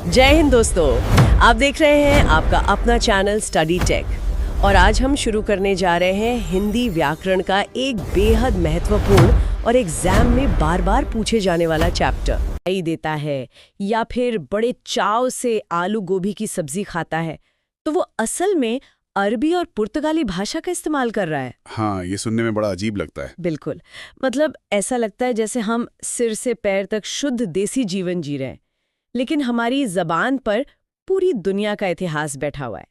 जय हिंद दोस्तों, आप देख रहे हैं आपका अपना चैनल स्टडी टेक और आज हम शुरू करने जा रहे हैं हिंदी व्याकरण का एक बेहद महत्वपूर्ण और एग्जाम में बार बार पूछे जाने वाला चैप्टर। ही देता है या फिर बड़े चाव से आलू गोभी की सब्जी खाता है तो वो असल में अरबी और पुर्तगाली भाषा का इस्तेमाल कर रहा है। हाँ, ये सुनने में बड़ा अजीब लगता है। बिल्कुल, मतलब ऐसा लगता है जैसे हम सिर से पैर तक शुद्ध देसी जीवन जी रहे हैं, लेकिन हमारी जबान पर पूरी दुनिया का इतिहास बैठा हुआ है।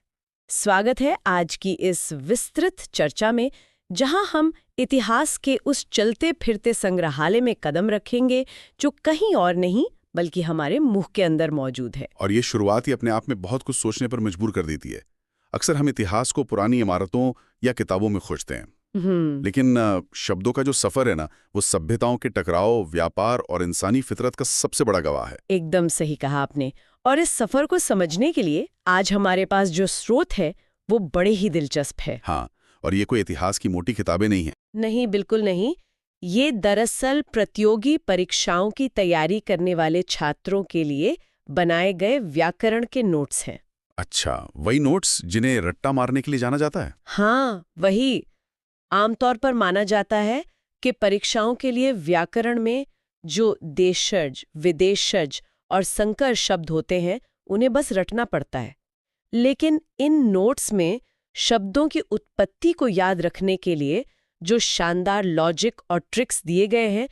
स्वागत है आज की इस विस्तृत चर्चा में, जहां हम इतिहास के उस चलते फिरते संग्रहालय में कदम रखेंगे जो कहीं और नहीं बल्कि हमारे मुंह के अंदर मौजूद है। और ये शुरुआत ही अपने आप में बहुत कुछ सोचने पर मजबूर कर देती है। अक्सर हम इतिहास को पुरानी इमारतों या किताबों में खोजते हैं, लेकिन शब्दों का जो सफर है ना, वो सभ्यताओं के टकराव, व्यापार और इंसानी फितरत का सबसे बड़ा गवाह है। एकदम सही कहा आपने। और इस सफर को समझने के लिए आज हमारे पास जो स्रोत है वो बड़े ही दिलचस्प है। हाँ, और ये कोई इतिहास की मोटी किताबें नहीं है। नहीं, बिल्कुल नहीं। ये दरअसल प्रतियोगी परीक्षाओं की तैयारी करने वाले छात्रों के लिए बनाए गए व्याकरण के नोट्स हैं। अच्छा, वही नोट्स जिन्हें रट्टा मारने के लिए जाना जाता है। हाँ, वही। आमतौर पर माना जाता है कि परीक्षाओं के लिए व्याकरण में जो देशज, विदेशज और संकर शब्द होते हैं उन्हें बस रटना पड़ता है, लेकिन इन नोट्स में शब्दों की उत्पत्ति को याद रखने के लिए जो शानदार लॉजिक और ट्रिक्स दिए गए हैं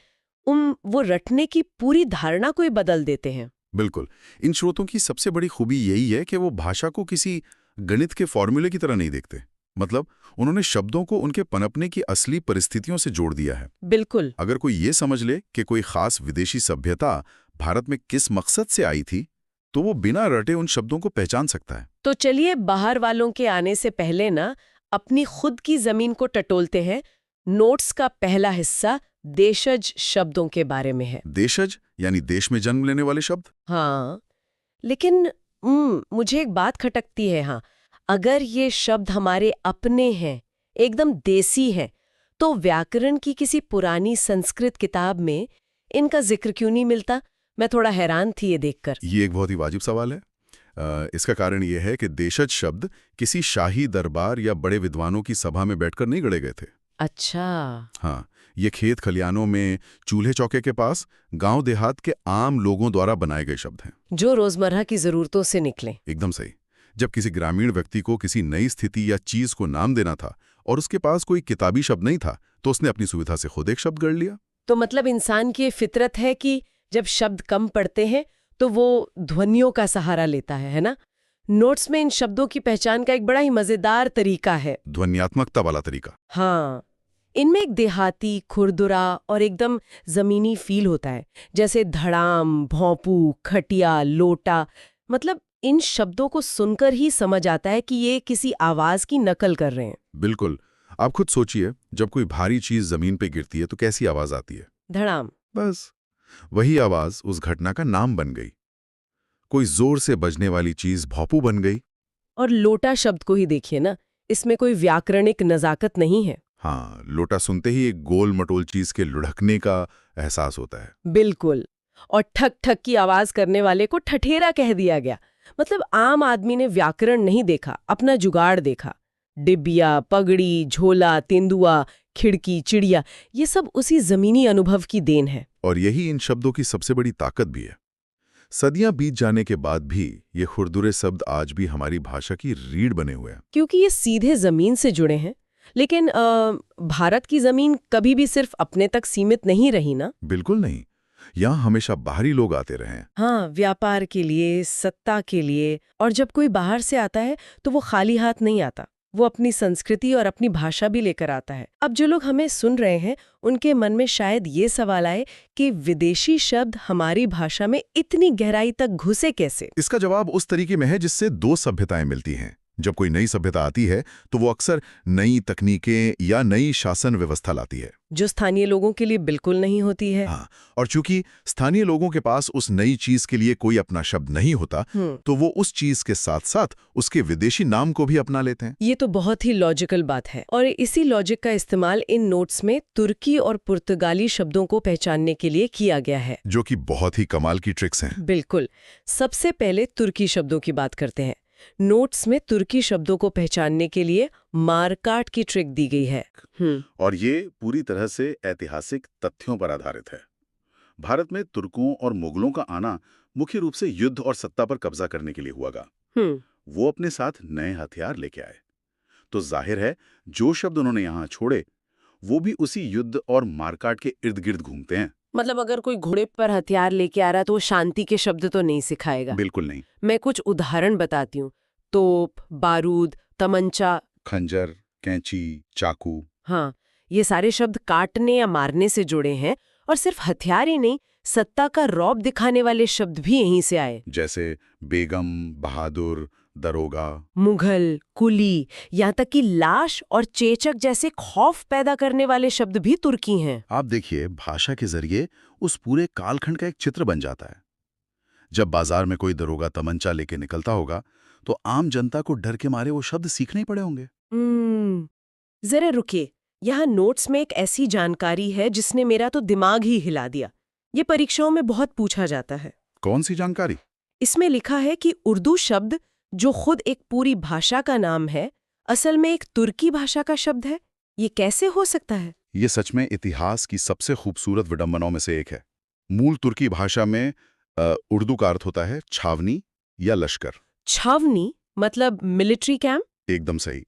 वो रटने की पूरी धारणा को ही बदल देते हैं। बिल्कुल, इन स्रोतों की सबसे बड़ी खूबी यही है कि वो भाषा को किसी गणित के फॉर्मूले की तरह नहीं देखते। मतलब उन्होंने शब्दों को उनके पनपने की असली परिस्थितियों से जोड़ दिया है। बिल्कुल। अगर कोई ये समझ ले कि कोई खास विदेशी सभ्यता भारत में किस मकसद से आई थी, तो वो बिना रटे उन शब्दों को पहचान सकता है। तो चलिए बाहर वालों के आने से पहले ना अपनी खुद की जमीन को टटोलते हैं। नोट्स का पहला हिस्सा देशज शब्दों के बारे में है। देशज यानी देश में जन्म लेने वाले शब्द। हाँ, लेकिन मुझे एक बात खटकती है। हाँ, अगर ये शब्द हमारे अपने हैं, एकदम देसी हैं, तो व्याकरण की किसी पुरानी संस्कृत किताब में इनका जिक्र क्यों नहीं मिलता? मैं थोड़ा हैरान थी ये देखकर। ये एक बहुत ही वाजिब सवाल है। इसका कारण ये है कि देशज शब्द किसी शाही दरबार या बड़े विद्वानों की सभा में बैठकर नहीं गढ़े गए थे। अच्छा। हाँ, ये खेत खलियानों में, चूल्हे चौके के पास, गांव देहात के आम लोगों द्वारा बनाए गए शब्द हैं, जो रोजमर्रा की जरूरतों से निकले। एकदम सही। जब किसी ग्रामीण व्यक्ति को किसी नई स्थिति या चीज को नाम देना था और उसके पास कोई किताबी शब्द नहीं था, तो उसने अपनी सुविधा से खुद एक शब्द गढ़ लिया। तो मतलब इंसान की फितरत है कि जब शब्द कम पड़ते हैं तो वो ध्वनियों का सहारा लेता है ना? नोट्स में इन शब्दों की पहचान का एक बड़ा ही मजेदार तरीका है, ध्वन्यात्मकता वाला तरीका। हाँ, इनमें एक देहाती, खुरदुरा और एकदम जमीनी फील होता है, जैसे धड़ाम, भौंपू, खटिया, लोटा। मतलब इन शब्दों को सुनकर ही समझ आता है कि ये किसी आवाज की नकल कर रहे हैं। बिल्कुल। आप खुद सोचिए, जब कोई भारी चीज जमीन पे गिरती है तो कैसी आवाज आती है? धड़ाम। बस वही आवाज उस घटना का नाम बन गई। कोई जोर से बजने वाली चीज भौंपू बन गई। और लोटा शब्द को ही देखिए ना, इसमें कोई व्याकरणिक नजाकत नहीं है। हाँ, लोटा सुनते ही एक गोल मटोल चीज के लुढ़कने का एहसास होता है। बिल्कुल। और ठक ठक की आवाज करने वाले को ठठेरा कह दिया गया। मतलब आम आदमी ने व्याकरण नहीं देखा, अपना जुगाड़ देखा। डिबिया, पगड़ी, झोला, तेंदुआ, खिड़की, चिड़िया, ये सब उसी जमीनी अनुभव की देन है। और यही इन शब्दों की सबसे बड़ी ताकत भी है। सदियां बीत जाने के बाद भी ये खुरदुरे शब्द आज भी हमारी भाषा की रीढ़ बने हुए हैं, क्योंकि ये सीधे जमीन से जुड़े हैं। लेकिन भारत की जमीन कभी भी सिर्फ अपने तक सीमित नहीं रही ना? बिल्कुल नहीं। यहाँ हमेशा बाहरी लोग आते रहे हैं। हाँ, व्यापार के लिए, सत्ता के लिए। और जब कोई बाहर से आता है तो वो खाली हाथ नहीं आता, वो अपनी संस्कृति और अपनी भाषा भी लेकर आता है। अब जो लोग हमें सुन रहे हैं उनके मन में शायद ये सवाल आए कि विदेशी शब्द हमारी भाषा में इतनी गहराई तक घुसे कैसे? इसका जवाब उस तरीके में है जिससे दो सभ्यताएं मिलती हैं। जब कोई नई सभ्यता आती है तो वो अक्सर नई तकनीकें या नई शासन व्यवस्था लाती है, जो स्थानीय लोगों के लिए बिल्कुल नहीं होती है। हाँ, और चूंकि स्थानीय लोगों के पास उस नई चीज के लिए कोई अपना शब्द नहीं होता, तो वो उस चीज के साथ साथ उसके विदेशी नाम को भी अपना लेते हैं। ये तो बहुत ही लॉजिकल बात है, और इसी लॉजिक का इस्तेमाल इन नोट्स में तुर्की और पुर्तगाली शब्दों को पहचानने के लिए किया गया है, जो कि बहुत ही कमाल की ट्रिक्स हैं। बिल्कुल। सबसे पहले तुर्की शब्दों की बात करते हैं। नोट्स में तुर्की शब्दों को पहचानने के लिए मारकाट की ट्रिक दी गई है। और ये पूरी तरह से ऐतिहासिक तथ्यों पर आधारित है। भारत में तुर्कों और मुगलों का आना मुख्य रूप से युद्ध और सत्ता पर कब्जा करने के लिए हुआ गा। वो अपने साथ नए हथियार लेके आए, तो जाहिर है जो शब्द उन्होंने यहाँ छोड़े वो भी उसी युद्ध और मारकाट के इर्द गिर्द घूमते हैं। मतलब अगर कोई घोड़े पर हथियार लेके आ रहा है तो वो शांति के शब्द तो नहीं सिखाएगा। बिल्कुल नहीं। मैं कुछ उदाहरण बताती हूँ। तोप, बारूद, तमंचा, खंजर, कैंची, चाकू। हाँ, ये सारे शब्द काटने या मारने से जुड़े हैं, और सिर्फ हथियार ही नहीं, सत्ता का रौब दिखाने वाले शब्द भी यहीं से आए, जैसे बेगम, बहादुर, दरोगा, मुगल, कुली, यहाँ तक कि लाश और चेचक जैसे खौफ पैदा करने वाले शब्द भी तुर्की हैं। आप देखिए, भाषा के जरिए उस पूरे कालखंड का एक चित्र बन जाता है। जब बाजार में कोई दरोगा तमंचा लेके निकलता होगा तो आम जनता को डर के मारे वो शब्द सीखने ही पड़े होंगे। जरा रुकिए, यहाँ नोट्स में एक ऐसी जानकारी है जिसने मेरा तो दिमाग ही हिला दिया। ये परीक्षाओं में बहुत पूछा जाता है। कौन सी जानकारी? इसमें लिखा है कि उर्दू शब्द, जो खुद एक पूरी भाषा का नाम है, असल में एक तुर्की भाषा का शब्द है। ये कैसे हो सकता है? ये सच में इतिहास की सबसे खूबसूरत विडंबनाओं में से एक है। मूल तुर्की भाषा में उर्दू का अर्थ होता है छावनी या लश्कर। छावनी मतलब मिलिट्री कैंप? एकदम सही।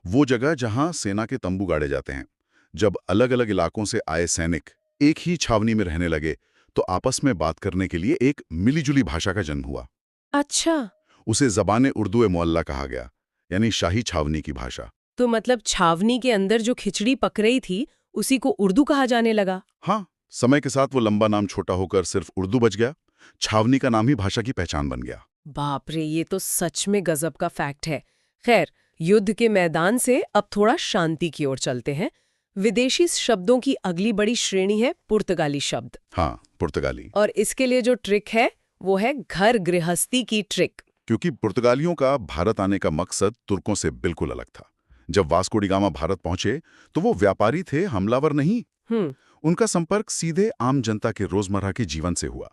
वो जगह जहां सेना के तंबू गाड़े जाते हैं। जब अलग अलग इलाकों से आए सैनिक एक ही छावनी में रहने लगे तो आपस में बात करने के लिए एक मिलीजुली भाषा का जन्म हुआ। अच्छा, उसे ज़बान उर्दू मोहल्ला कहा गया, यानी शाही छावनी की भाषा। तो मतलब छावनी के अंदर जो खिचड़ी पक रही थी उसी को उर्दू कहा जाने लगा। हाँ, समय के साथ वो लंबा नाम छोटा होकर सिर्फ उर्दू बच गया। छावनी का नाम ही भाषा की पहचान बन गया। बाप रे, ये तो सच में गजब का फैक्ट है। खैर, युद्ध के मैदान से अब थोड़ा शांति की ओर चलते हैं। विदेशी शब्दों की अगली बड़ी श्रेणी है पुर्तगाली शब्द। हाँ, पुर्तगाली। और इसके लिए जो ट्रिक है वो है घर गृहस्थी की ट्रिक। क्योंकि पुर्तगालियों का भारत आने का मकसद तुर्कों से बिल्कुल अलग था। जब वास्को डी गामा भारत पहुंचे तो वो व्यापारी थे, हमलावर नहीं। उनका संपर्क सीधे आम जनता के रोजमर्रा के जीवन से हुआ।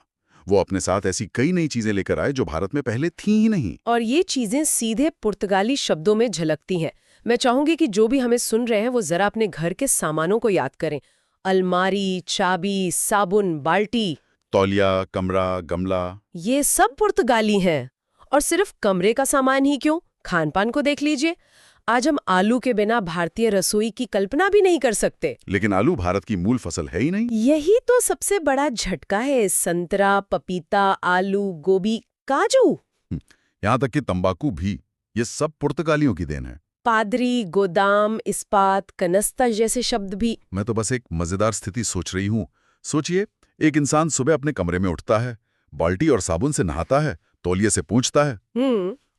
वो अपने साथ ऐसी कई नई चीजें लेकर आए जो भारत में पहले थी ही नहीं। और ये चीजें सीधे पुर्तगाली शब्दों में झलकती हैं। मैं चाहूंगी कि जो भी हमें सुन रहे हैं वो जरा अपने घर के सामानों को याद करें। अलमारी, चाबी, साबुन, बाल्टी, तौलिया, कमरा, गमला, ये सब पुर्तगाली हैं। और सिर्फ कमरे का सामान ही क्यों, खान पान को देख लीजिए। आज हम आलू के बिना भारतीय रसोई की कल्पना भी नहीं कर सकते। लेकिन आलू भारत की मूल फसल है ही नहीं। यही तो सबसे बड़ा झटका है। संतरा, पपीता, आलू, गोभी, काजू, यहाँ तक कि तंबाकू भी, ये सब पुर्तगालियों की देन है। पादरी, गोदाम, इस्पात, कनस्ता जैसे शब्द भी। मैं तो बस एक मजेदार स्थिति सोच रही हूँ। सोचिए, एक इंसान सुबह अपने कमरे में उठता है, बाल्टी और साबुन से नहाता है, तौलिए से पूंछता है,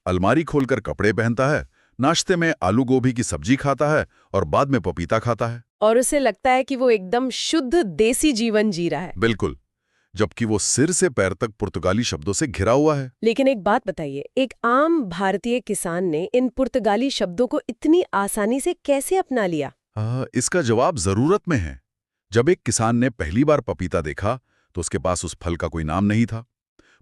अलमारी खोलकर कपड़े पहनता है, नाश्ते में आलू गोभी की सब्जी खाता है और बाद में पपीता खाता है। और उसे लगता है कि वो एकदम शुद्ध देसी जीवन जी रहा है। बिल्कुल, जबकि वो सिर से पैर तक पुर्तगाली शब्दों से घिरा हुआ है। लेकिन एक बात बताइए, एक आम भारतीय किसान ने इन पुर्तगाली शब्दों को इतनी आसानी से कैसे अपना लिया? इसका जवाब जरूरत में है। जब एक किसान ने पहली बार पपीता देखा तो उसके पास उस फल का कोई नाम नहीं था।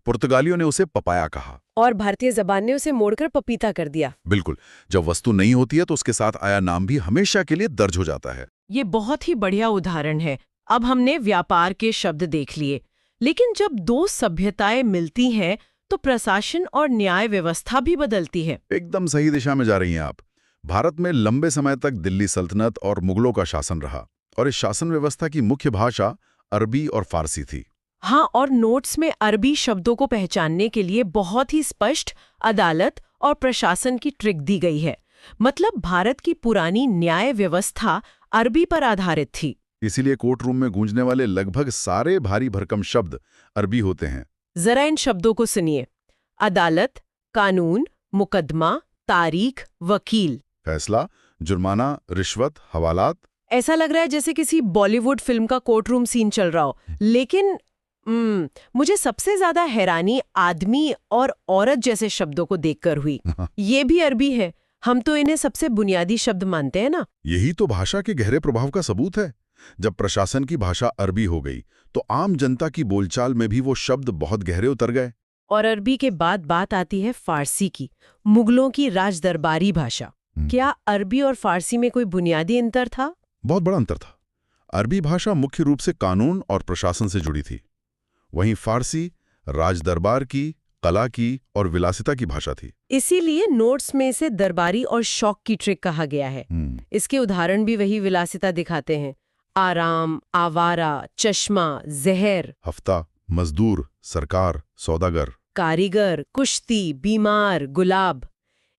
पुर्तगालियों ने उसे पपाया कहा और भारतीय जबान ने उसे मोड़कर पपीता कर दिया। बिल्कुल, जब वस्तु नहीं होती है तो उसके साथ आया नाम भी हमेशा के लिए दर्ज हो जाता है। ये बहुत ही बढ़िया उदाहरण है। अब हमने व्यापार के शब्द देख लिए, लेकिन जब दो सभ्यताएं मिलती हैं तो प्रशासन और न्याय व्यवस्था भी बदलती है। एकदम सही दिशा में जा रही हैं आप। भारत में लंबे समय तक दिल्ली सल्तनत और मुगलों का शासन रहा और इस शासन व्यवस्था की मुख्य भाषा अरबी और फारसी थी। हाँ, और नोट्स में अरबी शब्दों को पहचानने के लिए बहुत ही स्पष्ट अदालत और प्रशासन की ट्रिक दी गई है। मतलब भारत की पुरानी न्याय व्यवस्था अरबी पर आधारित थी। इसीलिए कोर्ट रूम में गूंजने वाले लगभग सारे भारी भरकम शब्द अरबी होते हैं। जरा इन शब्दों को सुनिए। अदालत, कानून, मुकदमा, तारीख, वकील। फैसला, जुर्माना, रिश्वत, हवालात। ऐसा लग रहा है जैसे किसी बॉलीवुड फिल्म का कोर्टरूम सीन चल रहा हो। लेकिन मुझे सबसे ज्यादा हैरानी आदमी और औरत जैसे शब्दों को देखकर हुई। ये भी अरबी है। हम तो इन्हें सबसे बुनियादी शब्द मानते हैं ना। यही तो भाषा के गहरे प्रभाव का सबूत है। जब प्रशासन की भाषा अरबी हो गई तो आम जनता की बोलचाल में भी वो शब्द बहुत गहरे उतर गए। और अरबी के बाद बात आती है फारसी की, मुगलों की राजदरबारी भाषा। क्या अरबी और फारसी में कोई बुनियादी अंतर था? बहुत बड़ा अंतर था। अरबी भाषा मुख्य रूप से कानून और प्रशासन से जुड़ी थी, वहीं फारसी राजदरबार की, कला की और विलासिता की भाषा थी। इसीलिए नोट्स में इसे दरबारी और शौक की ट्रिक कहा गया है। इसके उदाहरण भी वही विलासिता दिखाते हैं। आराम, आवारा, चश्मा, जहर। हफ्ता, मजदूर, सरकार, सौदागर। कारीगर, कुश्ती, बीमार, गुलाब।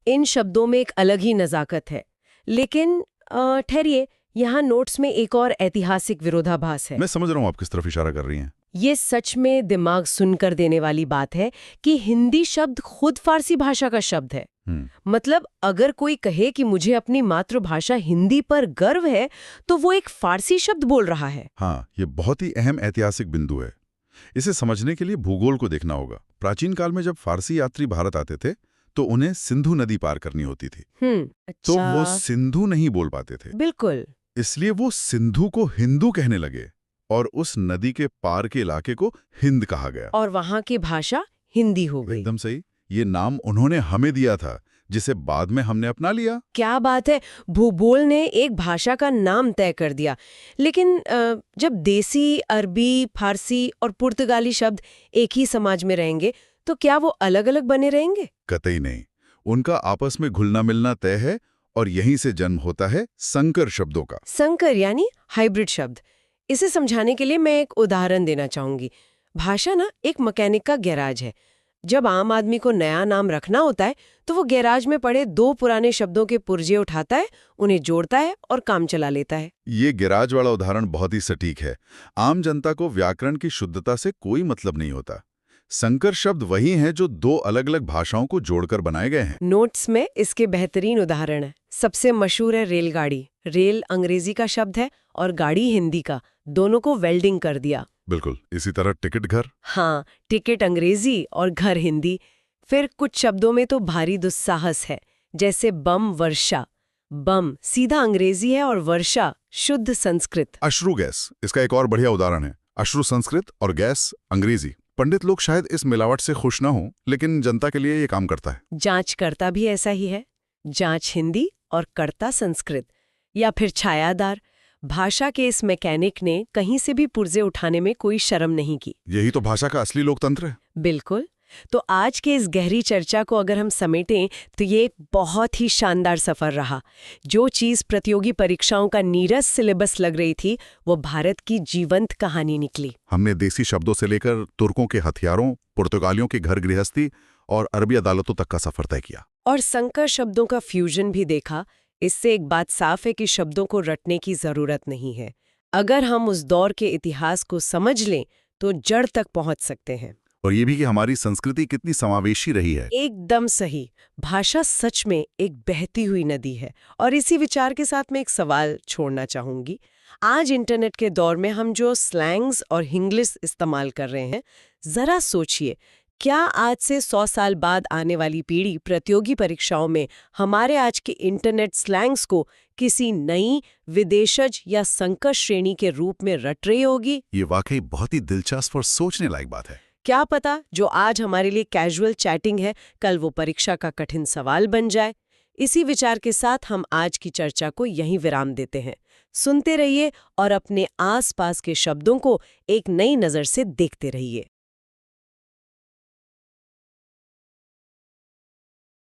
इन शब्दों में एक अलग ही नजाकत है। लेकिन ठहरिए, यहाँ नोट्स में एक और ऐतिहासिक विरोधाभास है। मैं समझ रहा हूँ आप किस तरफ इशारा कर रही हैं। ये सच में दिमाग सुनकर देने वाली बात है कि हिंदी शब्द खुद फारसी भाषा का शब्द है। मतलब अगर कोई कहे कि मुझे अपनी मातृभाषा हिंदी पर गर्व है, तो वो एक फारसी शब्द बोल रहा है। हाँ, ये बहुत ही अहम ऐतिहासिक बिंदु है। इसे समझने के लिए भूगोल को देखना होगा। प्राचीन काल में जब फारसी यात्री भारत आते थे तो उन्हें सिंधु नदी पार करनी होती थी। अच्छा। तो वो सिंधु नहीं बोल पाते थे। बिल्कुल। इसलिए वो सिंधु को हिंदू कहने लगे और उस नदी के पार के इलाके को हिंद कहा गया। और वहां की भाषा हिंदी हो गई। एकदम सही। ये नाम उन्होंने हमें दिया था, जिसे बाद में हमने अपना लिया। क्या बात है, भूगोल ने एक भाषा का नाम तय कर दिया। लेकिन जब देसी, अरबी, फारसी और पुर्तगाली शब्द एक ही समाज में रहेंगे तो क्या वो अलग अलग बने रहेंगे? कतई नहीं। उनका आपस में घुलना मिलना तय है और यहीं से जन्म होता है संकर शब्दों का। संकर यानी हाइब्रिड शब्द। इसे समझाने के लिए मैं एक उदाहरण देना चाहूंगी। भाषा ना एक मैकेनिक का गैराज है। जब आम आदमी को नया नाम रखना होता है तो वो गैराज में पड़े 2 पुराने शब्दों के पुर्जे उठाता है, उन्हें जोड़ता है और काम चला लेता है। ये गैराज वाला उदाहरण बहुत ही सटीक है। आम जनता को व्याकरण की शुद्धता से कोई मतलब नहीं होता। संकर शब्द वही हैं जो 2 अलग-अलग भाषाओं को जोड़कर बनाए गए हैं। नोट्स में इसके बेहतरीन उदाहरण है। सबसे मशहूर है रेलगाड़ी। रेल अंग्रेजी का शब्द है और गाड़ी हिंदी का। दोनों को वेल्डिंग कर दिया। बिल्कुल। इसी तरह टिकट घर। हाँ, टिकट अंग्रेजी और घर हिंदी। फिर कुछ शब्दों में तो भारी दुस्साहस है, जैसे बम, वर्षा। बम सीधा अंग्रेजी है और वर्षा शुद्ध संस्कृत। अश्रु गैस इसका एक और बढ़िया उदाहरण है। अश्रु संस्कृत और गैस अंग्रेजी। पंडित लोग शायद इस मिलावट से खुश न हों, लेकिन जनता के लिए ये काम करता है। जांचकर्ता भी ऐसा ही है। जांच हिंदी और कर्ता संस्कृत। या फिर छायादार। भाषा के इस मैकेनिक ने कहीं से भी पुर्जे उठाने में कोई शर्म नहीं की। यही तो भाषा का असली लोकतंत्र है। बिल्कुल। तो आज के इस गहरी चर्चा को अगर हम समेटें तो ये एक बहुत ही शानदार सफर रहा। जो चीज़ प्रतियोगी परीक्षाओं का नीरस सिलेबस लग रही थी, वो भारत की जीवंत कहानी निकली। हमने देसी शब्दों से लेकर तुर्कों के हथियारों, पुर्तगालियों की घर गृहस्थी और अरबी अदालतों तक का सफर तय किया। और संकर शब्दों का फ्यूजन भी देखा। इससे एक बात साफ है कि शब्दों को रटने की जरूरत नहीं है। अगर हम उस दौर के इतिहास को समझ लें तो जड़ तक पहुंच सकते हैं। और ये भी कि हमारी संस्कृति कितनी समावेशी रही है। एकदम सही। भाषा सच में एक बहती हुई नदी है। और इसी विचार के साथ मैं एक सवाल छोड़ना चाहूंगी। आज इंटरनेट के दौर में हम जो स्लैंग्स और हिंग्लिश इस्तेमाल कर रहे हैं, जरा सोचिए, क्या आज से 100 साल बाद आने वाली पीढ़ी प्रतियोगी परीक्षाओं में हमारे आज के इंटरनेट स्लैंग्स को किसी नई विदेशज या संकर श्रेणी के रूप में रट रही होगी? ये वाकई बहुत ही दिलचस्प और सोचने लायक बात है। क्या पता जो आज हमारे लिए कैजुअल चैटिंग है, कल वो परीक्षा का कठिन सवाल बन जाए। इसी विचार के साथ हम आज की चर्चा को यहीं विराम देते हैं। सुनते रहिए और अपने आसपास के शब्दों को एक नई नज़र से देखते रहिए।